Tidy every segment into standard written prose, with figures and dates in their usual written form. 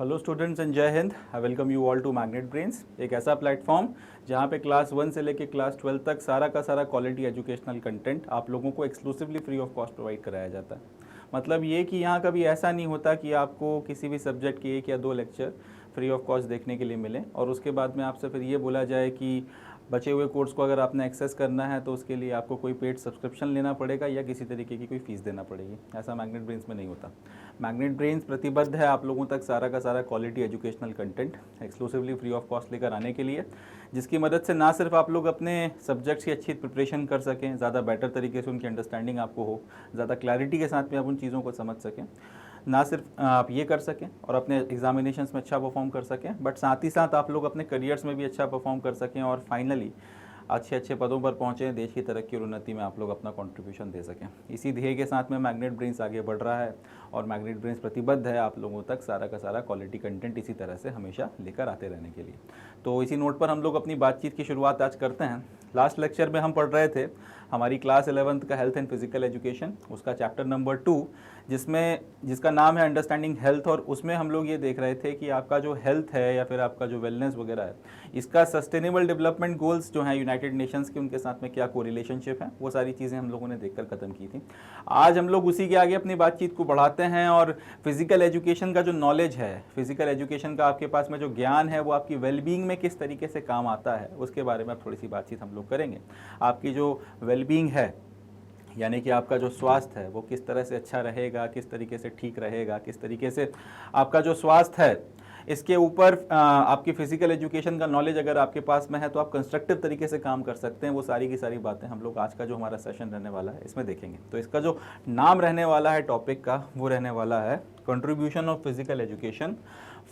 Hello students and Jai Hind. I welcome you all to Magnet Brains, एक ऐसा platform जहाँ पे क्लास 1 से लेके क्लास 12 तक सारा का सारा क्वालिटी एजुकेशनल कंटेंट आप लोगों को exclusively free of cost provide कराया जाता है। मतलब ये कि यहाँ कभी ऐसा नहीं होता कि आपको किसी भी सब्जेक्ट के 1 या 2 लेक्चर फ्री ऑफ कॉस्ट देखने के लिए मिले और उसके बाद में आपसे फिर ये बोला जाए कि बचे हुए कोर्स को अगर आपने एक्सेस करना है तो उसके लिए आपको कोई पेड सब्सक्रिप्शन लेना पड़ेगा या किसी तरीके की कोई फ़ीस देना पड़ेगी। ऐसा मैग्नेट ब्रेन्स में नहीं होता। मैग्नेट ब्रेन्स प्रतिबद्ध है आप लोगों तक सारा का सारा quality educational content exclusively free of cost लेकर आने के लिए, जिसकी मदद से ना सिर्फ आप लोग अपने सब्जेक्ट्स की अच्छी प्रिपरेशन कर सकें, ज़्यादा बेटर तरीके से उनकी अंडरस्टैंडिंग आपको हो, ज़्यादा क्लैरिटी के साथ में आप उन चीज़ों को समझ सकें, ना सिर्फ आप ये कर सकें और अपने एग्जामिनेशंस में अच्छा परफॉर्म कर सकें, बट साथ ही साथ आप लोग अपने करियर्स में भी अच्छा परफॉर्म कर सकें और फाइनली अच्छे अच्छे पदों पर पहुँचें, देश की तरक्की और उन्नति में आप लोग अपना कंट्रीब्यूशन दे सकें। इसी ध्येय के साथ में मैग्नेट ब्रेन्स आगे बढ़ रहा है और मैग्नेट ब्रेन्स प्रतिबद्ध है आप लोगों तक सारा का सारा क्वालिटी कंटेंट इसी तरह से हमेशा लेकर आते रहने के लिए। तो इसी नोट पर हम लोग अपनी बातचीत की शुरुआत आज करते हैं। लास्ट लेक्चर में हम पढ़ रहे थे हमारी क्लास 11th का हेल्थ एंड फिजिकल एजुकेशन, उसका चैप्टर नंबर 2 जिसका नाम है अंडरस्टैंडिंग हेल्थ, और उसमें हम लोग ये देख रहे थे कि आपका जो हेल्थ है या फिर आपका जो वेलनेस वगैरह है, इसका सस्टेनेबल डेवलपमेंट गोल्स जो हैं यूनाइटेड नेशंस के, उनके साथ में क्या कोरिलेशनशिप है, वो सारी चीज़ें हम लोगों ने देखकर ख़त्म की थी। आज हम लोग उसी के आगे अपनी बातचीत को बढ़ाते हैं और फिजिकल एजुकेशन का जो नॉलेज है, फिजिकल एजुकेशन का आपके पास में जो ज्ञान है, वो आपकी वेलबींग में किस तरीके से काम आता है उसके बारे में थोड़ी सी बातचीत हम लोग करेंगे। आपकी जो वेलबींग है यानी कि आपका जो स्वास्थ्य है वो किस तरह से अच्छा रहेगा, किस तरीके से ठीक रहेगा, किस तरीके से आपका जो स्वास्थ्य है, इसके ऊपर आपकी फिजिकल एजुकेशन का नॉलेज अगर आपके पास में है तो आप कंस्ट्रक्टिव तरीके से काम कर सकते हैं। वो सारी की सारी बातें हम लोग आज का जो हमारा सेशन रहने वाला है इसमें देखेंगे। तो इसका जो नाम रहने वाला है टॉपिक का, वो रहने वाला है contribution of physical education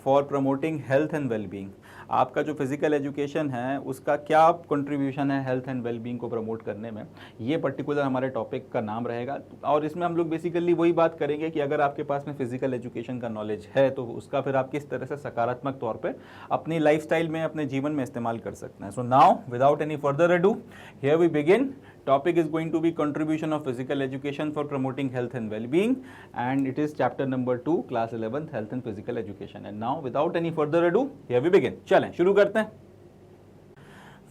for promoting health and wellbeing. आपका जो फिजिकल एजुकेशन है उसका क्या कंट्रीब्यूशन है हेल्थ एंड वेलबींग को प्रमोट करने में, ये पर्टिकुलर हमारे टॉपिक का नाम रहेगा। और इसमें हम लोग बेसिकली वही बात करेंगे कि अगर आपके पास में फिजिकल एजुकेशन का नॉलेज है तो उसका फिर आप किस तरह से सकारात्मक तौर पे अपनी लाइफस्टाइल में, अपने जीवन में इस्तेमाल कर सकते हैं। So now without any further ado, here we begin. Topic is going to be contribution of physical education for promoting health and well-being, and it is chapter number 2, class 11th, health and physical education. And now without any further ado, here we begin. चलें शुरू करते हैं।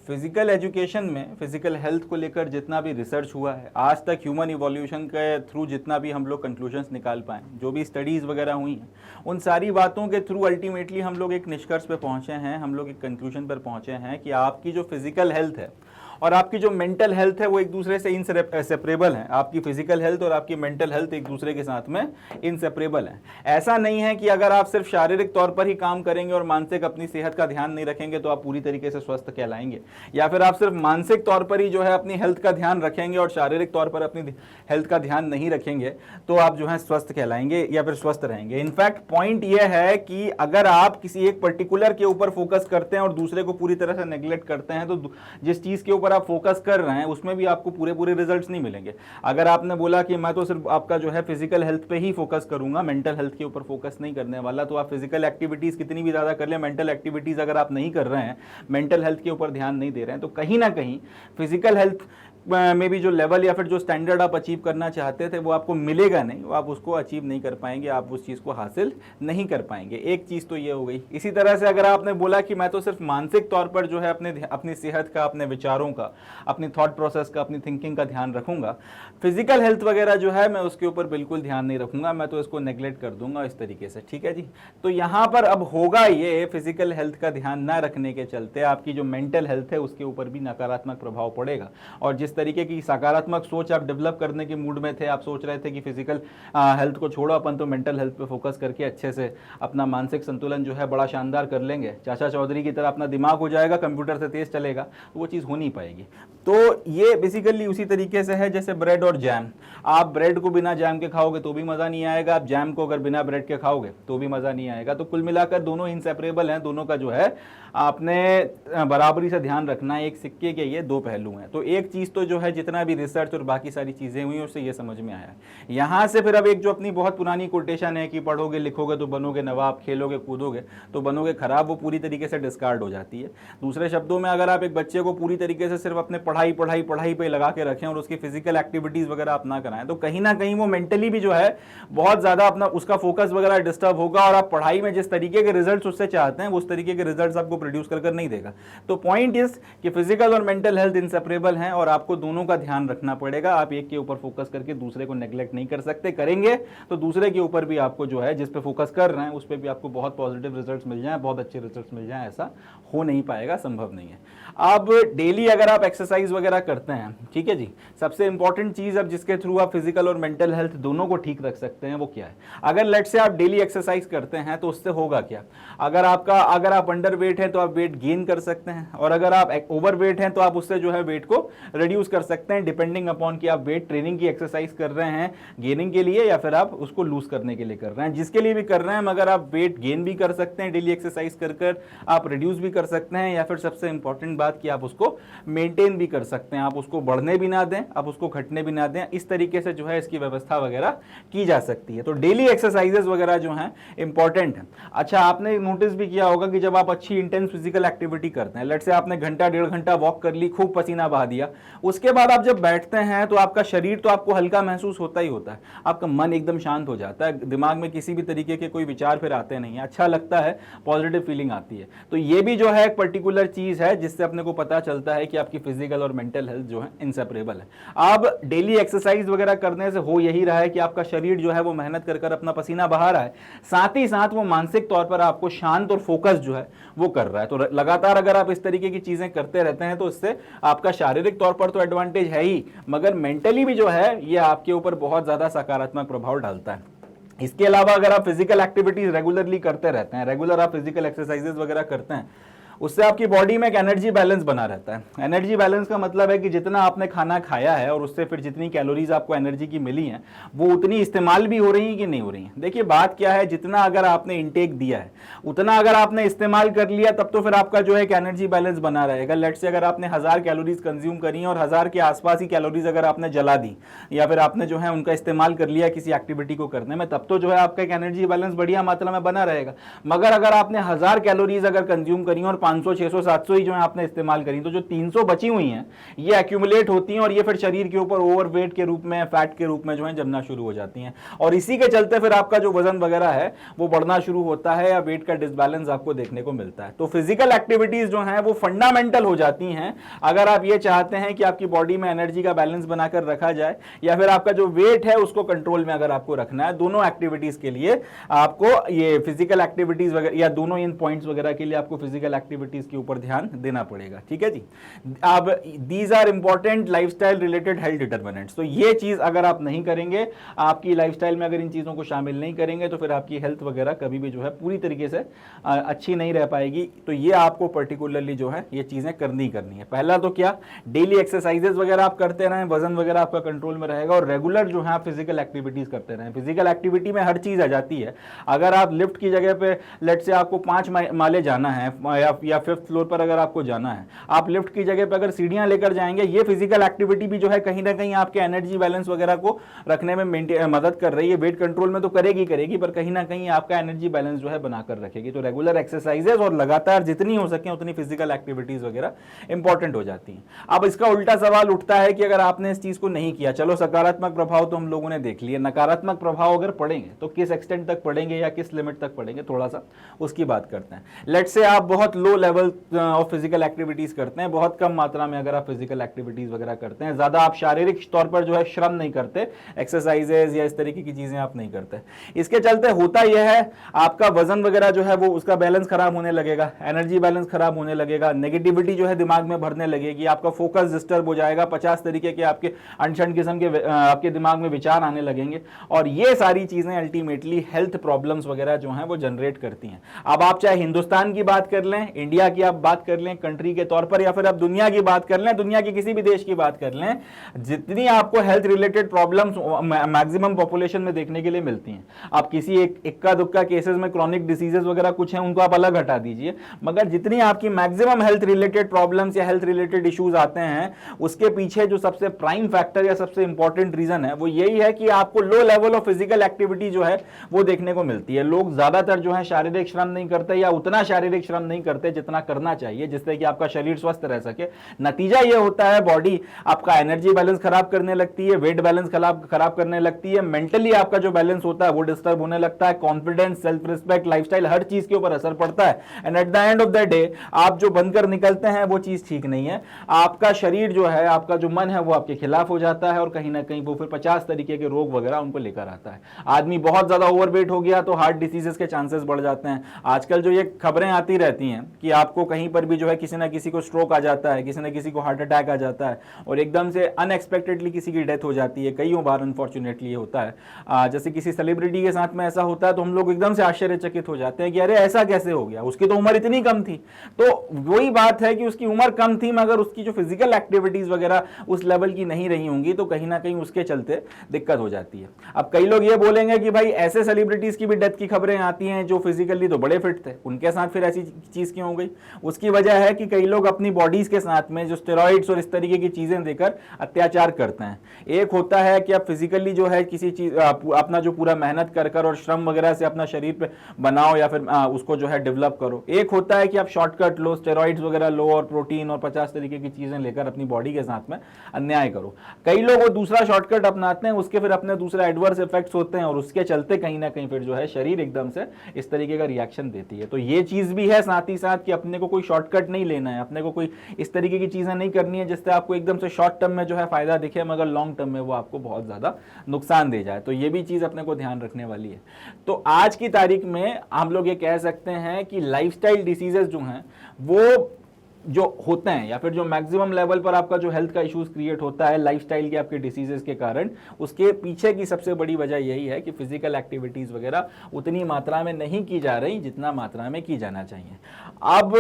Physical education में physical health को लेकर जितना भी research हुआ है आज तक, ह्यूमन इवोल्यूशन के थ्रू जितना भी हम लोग कंक्लूजन्स निकाल पाए, जो भी स्टडीज़ वगैरह हुई हैं, उन सारी बातों के थ्रू अल्टीमेटली हम लोग एक निष्कर्ष पे पहुंचे हैं, हम लोग एक कंक्लूजन पर पहुंचे हैं कि आपकी जो फिजिकल हेल्थ है और आपकी जो मेंटल हेल्थ है वो एक दूसरे से इनसेपरेबल हैं। आपकी फिजिकल हेल्थ और आपकी मेंटल हेल्थ एक दूसरे के साथ में इनसेपरेबल हैं। ऐसा नहीं है कि अगर आप सिर्फ शारीरिक तौर पर ही काम करेंगे और मानसिक अपनी सेहत का ध्यान नहीं रखेंगे तो आप पूरी तरीके से स्वस्थ कहलाएंगे, या फिर आप सिर्फ मानसिक तौर पर ही जो है अपनी हेल्थ का ध्यान रखेंगे और शारीरिक तौर पर अपनी हेल्थ का ध्यान नहीं रखेंगे तो आप जो है स्वस्थ कहलाएंगे या फिर स्वस्थ रहेंगे। इनफैक्ट पॉइंट यह है कि अगर आप किसी एक पर्टिकुलर के ऊपर फोकस करते हैं और दूसरे को पूरी तरह से नेग्लेक्ट करते हैं तो जिस चीज के ऊपर आप फोकस कर रहे हैं उसमें भी आपको पूरे रिजल्ट्स नहीं मिलेंगे। अगर आपने बोला कि मैं तो सिर्फ आपका जो है फिजिकल हेल्थ पे ही फोकस करूंगा, मेंटल हेल्थ के ऊपर फोकस नहीं करने वाला, तो आप फिजिकल एक्टिविटीज कितनी भी ज्यादा कर ले, मेंटल एक्टिविटीज अगर आप नहीं कर रहे हैं, मेंटल हेल्थ के ऊपर ध्यान नहीं दे रहे हैं, तो कहीं ना कहीं फिजिकल हेल्थ में भी जो लेवल या फिर जो स्टैंडर्ड आप अचीव करना चाहते थे वो आपको मिलेगा नहीं, वो आप उसको अचीव नहीं कर पाएंगे, आप उस चीज़ को हासिल नहीं कर पाएंगे। एक चीज़ तो ये हो गई। इसी तरह से अगर आपने बोला कि मैं तो सिर्फ मानसिक तौर पर जो है अपनी सेहत का, अपने विचारों का, अपनी थॉट प्रोसेस का, अपनी थिंकिंग का ध्यान रखूंगा, फिजिकल हेल्थ वगैरह जो है मैं उसके ऊपर बिल्कुल ध्यान नहीं रखूंगा, मैं तो इसको नेग्लेक्ट कर दूंगा इस तरीके से। ठीक है जी। तो यहाँ पर अब होगा ये, फिजिकल हेल्थ का ध्यान ना रखने के चलते आपकी जो मेंटल हेल्थ है उसके ऊपर भी नकारात्मक प्रभाव पड़ेगा। और जिस तरीके की सकारात्मक सोच आप डेवलप करने के मूड में थे, आप सोच रहे थे कि फिजिकल हेल्थ को छोड़ो, अपन तो मेंटल हेल्थ पे फोकस करके अच्छे से अपना मानसिक संतुलन जो है बड़ा शानदार कर लेंगे, चाचा चौधरी की तरह अपना दिमाग हो जाएगा, कंप्यूटर से तेज चलेगा, वो चीज़ हो नहीं पाएगी। तो ये बेसिकली उसी तरीके से है जैसे ब्रेड और जैम। आप ब्रेड को बिना जैम के खाओगे तो भी मज़ा नहीं आएगा, आप जैम को अगर बिना ब्रेड के खाओगे तो भी मज़ा नहीं आएगा। तो कुल मिलाकर दोनों इनसेपरेबल हैं, दोनों का जो है आपने बराबरी से ध्यान रखना है। एक सिक्के के ये दो पहलू हैं। तो एक चीज़ तो जो है जितना भी रिसर्च और बाकी सारी चीजें हुई उससे ये समझ में आया। यहाँ से फिर अब एक जो अपनी बहुत पुरानी कोटेशन है कि पढ़ोगे लिखोगे तो बनोगे नवाब, खेलोगे कूदोगे तो बनोगे खराब, वो पूरी तरीके से डिस्कार्ड हो जाती है। दूसरे शब्दों में अगर आप एक बच्चे को पूरी तरीके से सिर्फ अपने पढ़ाई पढ़ाई पढ़ाई पे लगा के रखें और उसकी फिजिकल एक्टिविटीज वगैरह आप ना कराएं तो कहीं ना कहीं वो मेंटली भी जो है बहुत ज्यादा अपना उसका फोकस वगैरह डिस्टर्ब होगा और आप पढ़ाई में जिस तरीके के रिजल्ट्स उससे चाहते हैं उस तरीके के रिजल्ट्स आपको प्रोड्यूस कर नहीं देगा। तो पॉइंट इज कि फिजिकल और मेंटल हेल्थ इंसेपरेबल हैं और आपको दोनों का ध्यान रखना पड़ेगा। आप एक के ऊपर फोकस करके दूसरे को नेग्लेक्ट नहीं कर सकते, करेंगे तो दूसरे के ऊपर भी आपको जो है जिस पे फोकस कर रहे हैं उस पर भी आपको बहुत पॉजिटिव रिजल्ट्स मिल जाएं, बहुत अच्छे रिजल्ट्स मिल जाएं, ऐसा हो नहीं पाएगा, संभव नहीं है। अब डेली अगर आप एक्सरसाइज वगैरह करते हैं, ठीक है जी, सबसे इंपॉर्टेंट चीज अब जिसके थ्रू आप फिजिकल और मेंटल हेल्थ दोनों को ठीक रख सकते हैं वो क्या है। अगर लेट से आप डेली एक्सरसाइज करते हैं तो उससे होगा क्या, अगर आप अंडर वेट हैं तो आप वेट गेन कर सकते हैं और अगर आप ओवर वेट हैं तो आप उससे जो है वेट को रिड्यूस कर सकते हैं, डिपेंडिंग अपॉन कि आप वेट ट्रेनिंग की एक्सरसाइज कर रहे हैं गेनिंग के लिए या फिर आप उसको लूज करने के लिए कर रहे हैं। जिसके लिए भी कर रहे हैं मगर आप वेट गेन भी कर सकते हैं डेली एक्सरसाइज कर आप रिड्यूस भी कर सकते हैं या फिर सबसे इंपॉर्टेंट बात कि आप उसको मेंटेन भी कर सकते हैं, आप उसको बढ़ने भी ना दें, आप उसको घटने भी ना दें। इस तरीके से जो है इसकी व्यवस्था वगैरह की जा सकती है। तो डेली एक्सरसाइजेस वगैरह जो हैं इंपॉर्टेंट है। अच्छा, आपने नोटिस भी किया होगा कि जब आप अच्छी इंटेंस फिजिकल एक्टिविटी करते हैं, लेट से आपने घंटा डेढ़ घंटा वॉक कर ली, खूब पसीना बहा दिया, उसके बाद आप जब बैठते हैं तो आपका शरीर तो आपको हल्का महसूस होता ही होता है, आपका मन एकदम शांत हो जाता है, दिमाग में किसी भी तरीके के कोई विचार फिर आते नहीं है, अच्छा लगता है, पॉजिटिव फीलिंग आती है। तो ये भी जो है एक पर्टिकुलर चीज है जिससे अपने को पता चलता है कि आपकी फिजिकल और मेंटल हेल्थ जो है इंसेपरेबल है। अब डेली एक्सरसाइज वगैरह करने से हो यही रहा है कि आपका शरीर जो है वो मेहनत कर अपना पसीना बहा रहा है, साथ ही साथ वो मानसिक तौर पर आपको शांत और फोकस जो है वो कर रहा है। तो लगातार अगर आप इस तरीके की चीजें करते रहते हैं तो इससे आपका शारीरिक तौर पर तो एडवांटेज है ही मगर मेंटली भी जो है ये आपके ऊपर बहुत ज्यादा सकारात्मक प्रभाव डालता है। इसके अलावा अगर आप फिजिकल एक्टिविटीज रेगुलरली करते रहते हैं, रेगुलर आप फिजिकल एक्सरसाइजेस वगैरह करते हैं, उससे आपकी बॉडी में एक एनर्जी बैलेंस बना रहता है। एनर्जी बैलेंस का मतलब है कि जितना आपने खाना खाया है और उससे फिर जितनी कैलोरीज आपको एनर्जी की मिली हैं वो उतनी इस्तेमाल भी हो रही हैं कि नहीं हो रही हैं। देखिए बात क्या है, जितना अगर आपने इंटेक दिया है उतना अगर आपने इस्तेमाल कर लिया तब तो फिर आपका जो है एक एनर्जी बैलेंस बना रहेगा। लेट से अगर आपने 1000 कैलोरीज कंज्यूम करी और 1000 के आसपास ही कैलोरीज अगर आपने जला दी या फिर आपने जो है उनका इस्तेमाल कर लिया किसी एक्टिविटी को करने में, तब तो जो है आपका एक एनर्जी बैलेंस बढ़िया मात्रा में बना रहेगा। मगर अगर आपने 1000 कैलोरीज अगर कंज्यूम करी और 500 600 700 ही जो है आपने इस्तेमाल करी तो जो 300 बची हुई हैं ये एक्यूमुलेट होती हैं और ये फिर शरीर के ऊपर ओवरवेट के रूप में, फैट के रूप में जो है जमना शुरू हो जाती हैं और इसी के चलते फिर आपका जो वजन वगैरह है वो बढ़ना शुरू होता है या वेट का डिसबैलेंस आपको देखने को मिलता है। तो फिजिकल एक्टिविटीज जो हैं वो फंडामेंटल हो जाती हैं अगर आप ये चाहते हैं कि आपकी बॉडी में एनर्जी का बैलेंस बनाकर रखा जाए या फिर आपका जो वेट है उसको कंट्रोल में अगर आपको रखना है। दोनों एक्टिविटीज के लिए आपको ये फिजिकल एक्टिविटीज वगैरह या दोनों इन पॉइंट्स वगैरह के लिए आपको फिजिकल एक्टिविटीज के ऊपर ध्यान देना पड़ेगा। ठीक है जी। अब these are important lifestyle related health determinants. तो ये चीज अगर आप नहीं करेंगे, आपकी लाइफस्टाइल में अगर इन चीजों को शामिल नहीं करेंगे तो फिर आपकी हेल्थ वगैरह कभी भी जो है पूरी तरीके से अच्छी नहीं रह पाएगी। तो ये आपको पर्टिकुलरली जो है ये चीजें करनी है। पहला तो क्या, डेली एक्सरसाइजेस वगैरह आप करते रहें, वजन वगैरह आपका कंट्रोल में रहेगा और रेगुलर जो है आप फिजिकल एक्टिविटीज करते रहें। फिजिकल एक्टिविटी में हर चीज आ जाती है। अगर आप लिफ्ट की जगह पे लेट से आपको 5 माले जाना है या 5th फ्लोर पर अगर आपको जाना है, आप लिफ्ट की जगह पे अगर सीढ़ियां लेकर जाएंगे, ये फिजिकल एक्टिविटी भी जो है कहीं ना कहीं आपके एनर्जी बैलेंस वगैरह को रखने में मदद कर रही है। वेट कंट्रोल में तो करेगी पर कहीं ना कहीं आपका एनर्जी बैलेंस जो है बनाकर रखेगी। तो रेगुलर एक्सरसाइजेस और लगातार जितनी हो सके उतनी फिजिकल एक्टिविटीज वगैरह इंपॉर्टेंट हो जाती हैं। अब इसका उल्टा सवाल उठता है कि अगर आपने इस चीज को नहीं किया, चलो सकारात्मक प्रभाव तो हम लोगों ने देख लिए, नकारात्मक प्रभाव अगर पड़ेंगे तो किस एक्सटेंट तक पड़ेंगे या किस लिमिट तक पड़ेंगे, थोड़ा सा उसकी बात करते हैं। लेट से आप बहुत low level of physical activities करते हैं, बहुत कम मात्रा में अगर आप फिजिकल एक्टिविटीज वगैरह करते हैं, ज्यादा आप शारीरिक तौर पर जो है श्रम नहीं करते, एक्सरसाइजेज या इस तरीके की चीजें आप नहीं करते, इसके चलते होता यह है आपका वजन वगैरह जो है वो उसका बैलेंस खराब होने लगेगा, एनर्जी बैलेंस खराब होने लगेगा, नेगेटिविटी जो है दिमाग में भरने लगेगी, आपका फोकस डिस्टर्ब हो जाएगा, 50 तरीके के आपके अनशन किस्म के आपके दिमाग में विचार आने लगेंगे और ये सारी चीजें अल्टीमेटली हेल्थ प्रॉब्लम्स वगैरह जो हैं वो जनरेट करती हैं। अब आप चाहे हिंदुस्तान की बात कर लें, इंडिया की आप बात कर लें कंट्री के तौर पर, या फिर आप दुनिया की बात कर लें, दुनिया के किसी भी देश की बात कर लें, जितनी आपको health related problems maximum population में देखने के लिए मिलती हैं। आप किसी एक इक्का दुक्का केसेस में क्रॉनिक डिसीजेस वगैरह कुछ हैं उनको आप अलग हटा दीजिए, मगर जितनी आपकी मैक्सिमम हेल्थ रिलेटेड प्रॉब्लम्स या हेल्थ रिलेटेड इश्यूज आते हैं, उसके पीछे जो सबसे प्राइम फैक्टर या सबसे इंपॉर्टेंट रीजन है वो यही है कि आपको low level of physical activity जो है वो देखने को मिलती है। लोग ज्यादातर जो है शारीरिक श्रम नहीं करते या उतना शारीरिक श्रम नहीं करते जितना करना चाहिए, जिससे कि आपका शरीर स्वस्थ रह सके। नतीजा ये होता है बॉडी आपका एनर्जी बैलेंस खराब करने लगती है, वेट बैलेंस खराब करने लगती है, मेंटली आपका जो बैलेंस होता है वो डिस्टर्ब होने लगता है, कॉन्फिडेंस, सेल्फ रिस्पेक्ट, लाइफस्टाइल, हर चीज के ऊपर असर पड़ता है। And at the end of the day आप जो बनकर निकलते हैं वो चीज ठीक नहीं है। आपका शरीर जो है, आपका जो मन है वो आपके खिलाफ हो जाता है और कहीं ना कहीं वो फिर 50 तरीके के रोग वगैरह उनको लेकर आता है। आदमी बहुत ज्यादा ओवरवेट हो गया तो हार्ट डिसीजेस के चांसेस बढ़ जाते हैं। आजकल जो ये खबरें आती रहती हैं कि आपको कहीं पर भी जो है किसी ना किसी को स्ट्रोक आ जाता है, किसी ना किसी को हार्ट अटैक आ जाता है और एकदम से अनएक्सपेक्टेडली किसी की डेथ हो जाती है। कईयों बार अनफॉर्चुनेटली ये होता है। जैसे किसी सेलिब्रिटी के साथ में ऐसा होता है तो हम लोग एकदम से आश्चर्यचकित हो जाते हैं कि अरे ऐसा कैसे हो गया, उसकी तो उम्र इतनी कम थी। तो वही बात है कि उसकी उम्र कम थी मगर उसकी जो फिजिकल एक्टिविटीज वगैरह उस लेवल की नहीं रही होंगी, तो कहीं ना कहीं उसके चलते दिक्कत हो जाती है। अब कई लोग ये बोलेंगे कि भाई ऐसे सेलिब्रिटीज की भी डेथ की खबरें आती हैं जो फिजिकली तो बड़े फिट थे, उनके साथ फिर ऐसी चीज क्यों हो गई? उसकी वजह है कि कई लोग अपनी बॉडीज के साथ में जो स्टेरॉइड्स और इस तरीके की चीजें देकर अत्याचार करते हैं। एक होता है कि आप फिजिकली जो है किसी चीज अपना जो पूरा मेहनत कर और श्रम वगैरह से अपना शरीर पे बनाओ या फिर उसको जो है डेवलप करो। एक होता है कि आप शॉर्टकट लो, स्टेरॉइड्स वगैरह लो और प्रोटीन और 50 तरीके की चीजें लेकर अपनी बॉडी के साथ में अन्याय करो। कई लोग वो दूसरा शॉर्टकट अपनाते हैं, उसके फिर अपने दूसरे एडवर्स इफेक्ट्स होते हैं और उसके चलते कहीं ना कहीं फिर जो है शरीर एकदम से इस तरीके का रिएक्शन देती है। तो ये चीज भी है साथ ही साथ कि अपने को कोई शॉर्टकट नहीं लेना है, अपने को कोई इस तरीके की चीजें नहीं करनी है जिससे आपको एकदम से शॉर्ट टर्म में जो है फायदा दिखे मगर लॉन्ग टर्म में वो आपको बहुत ज्यादा नुकसान दे जाए। तो ये भी चीज अपने को ध्यान रखने वाली है। तो आज की तारीख में हम लोग ये कह सकते हैं कि लाइफस्टाइल डिसीजेस जो हैं वो जो होते हैं या फिर जो मैक्सिमम लेवल पर आपका जो हेल्थ का इश्यूज क्रिएट होता है लाइफस्टाइल के आपके डिसीजेस के कारण, उसके पीछे की सबसे बड़ी वजह यही है कि फिजिकल एक्टिविटीज वगैरह उतनी मात्रा में नहीं की जा रही जितना मात्रा में की जाना चाहिए। अब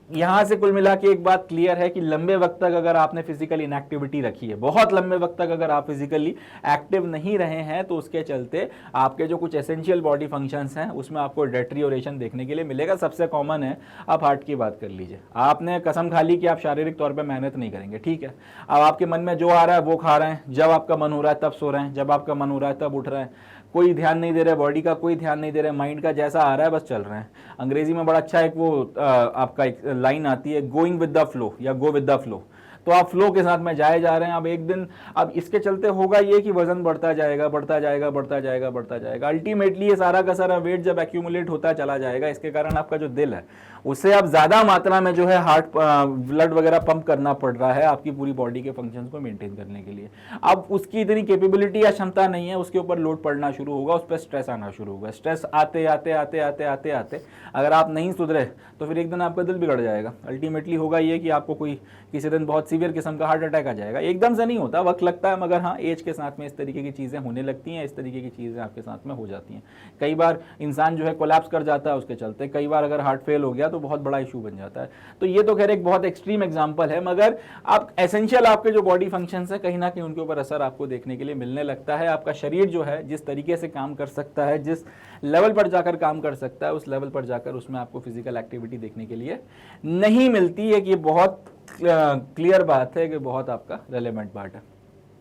यहां से कुल मिला के एक बात क्लियर है कि लंबे वक्त तक अगर आपने फिजिकल इनएक्टिविटी रखी है, बहुत लंबे वक्त तक अगर आप फिजिकली एक्टिव नहीं रहे हैं, तो उसके चलते आपके जो कुछ एसेंशियल बॉडी फंक्शंस हैं उसमें आपको डेट्रियोरेशन देखने के लिए मिलेगा। सबसे कॉमन है, आप हार्ट की बात कर लीजिए। आपने कसम खा ली कि आप शारीरिक तौर पर मेहनत नहीं करेंगे, ठीक है। अब आपके मन में जो आ रहा है वो खा रहे हैं, जब आपका मन हो रहा है तब सो रहे हैं, जब आपका मन हो रहा है तब उठ रहे हैं, कोई ध्यान नहीं दे रहे बॉडी का, कोई ध्यान नहीं दे रहे माइंड का, जैसा आ रहा है बस चल रहे हैं। अंग्रेजी में बड़ा अच्छा एक वो आपका एक लाइन आती है, गोइंग विद द फ्लो या गो विद द फ्लो। तो आप फ्लो के साथ में जाए जा रहे हैं। अब एक दिन अब इसके चलते होगा ये कि वजन बढ़ता जाएगा बढ़ता जाएगा बढ़ता जाएगा बढ़ता जाएगा। अल्टीमेटली ये सारा का सारा वेट जब एक्यूमुलेट होता चला जाएगा, इसके कारण आपका जो दिल है उससे अब ज्यादा मात्रा में जो है हार्ट ब्लड वगैरह पंप करना पड़ रहा है आपकी पूरी बॉडी के फंक्शंस को मेंटेन करने के लिए। अब उसकी इतनी कैपेबिलिटी या क्षमता नहीं है, उसके ऊपर लोड पड़ना शुरू होगा, उस पर स्ट्रेस आना शुरू होगा। स्ट्रेस आते आते आते आते आते आते अगर आप नहीं सुधरे तो फिर एक दिन आपका दिल बिगड़ जाएगा। अल्टीमेटली होगा ये कि आपको कोई किसी दिन बहुत सीवियर किस्म का हार्ट अटैक आ जाएगा। एकदम से नहीं होता, वक्त लगता है, मगर हाँ एज के साथ में इस तरीके की चीज़ें होने लगती हैं, इस तरीके की चीज़ें आपके साथ में हो जाती हैं। कई बार इंसान जो है कोलैप्स कर जाता है उसके चलते, कई बार अगर हार्ट फेल हो गया तो बहुत बड़ा इशू बन जाता है। तो ये तो खैर एक बहुत एक्सट्रीम एग्जांपल है, मगर आप एसेंशियल आपके जो बॉडी फंक्शंस है कहीं ना कहीं उनके ऊपर असर आपको देखने के लिए मिलने लगता है। आपका शरीर जो है जिस तरीके से काम कर सकता है, जिस लेवल पर जाकर काम कर सकता है, उस लेवल पर जाकर उसमें आपको फिजिकल एक्टिविटी देखने के लिए नहीं मिलती है। कि ये बहुत क्लियर बात है कि बहुत आपका रेलेवेंट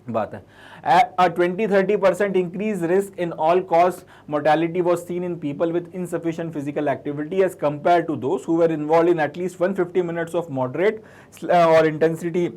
बात है। A 20-30% increase risk in all cause mortality was seen in people with insufficient physical activity as compared to those who were involved in at least 150 minutes of moderate or intensity